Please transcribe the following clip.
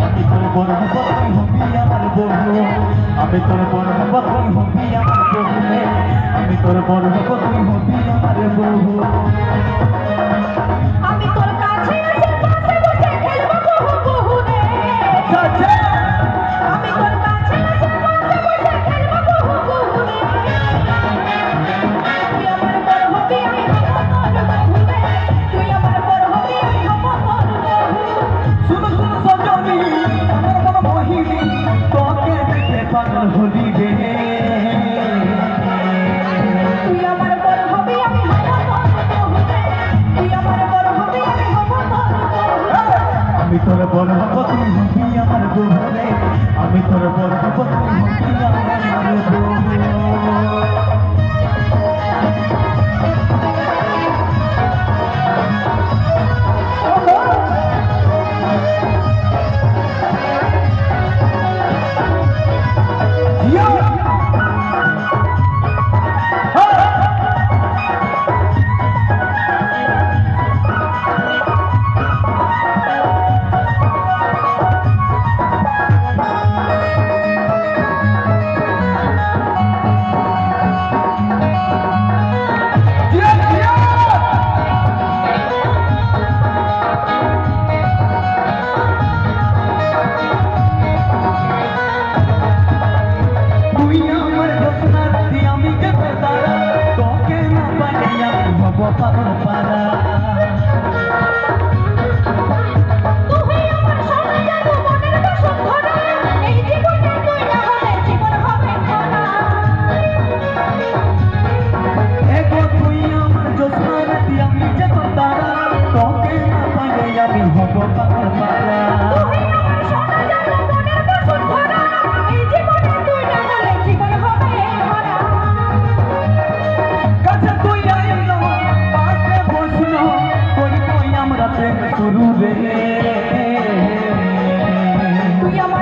আমি তোর বড় বকরি হবি আমার বহু আমি তোর বড় বকরি হবি আমার বহু আমি তোর কাছে এসে পাশে বসে খেলবো বহু বহু রে আচ্ছা আচ্ছা আমি তোর কাছে এসে পাশে বসে খেলবো বহু বহু রে তুই আমার বড় হবি আমি হব তোর বহু রে তুই আমার বড় হবি আমি হব তোর বহু শুনো শুনো সজনী আমার বড় মহিনী তোকে দেখে পাগল হলি রে তুই আমার বড় হবি আমি হব তোর বহু রে তুই আমার বড় হবি আমি হব তোর বহু আমি তোর বড় বকরি হবি আমার বহু রে আমি তোর বড় বকরি হবি আমার বহু পাগল পারা তুই আমার সোনা জাদু মনের বসুন্ধরা এই জীবনে তুই না হলে জীবন হবে খরা এগো তুই আমার জোছনার আমি যে তারা তোকে না পাইলে আমি হব পাগল পারা তুই আমার সোনা জাদু মনের বসুন্ধরা এই জীবনে তুই না হলে জীবন হবে খরা কাছে তুই আইলো পাশে বসলো কই কই আমরা প্রেম শুরু রে তুই আমার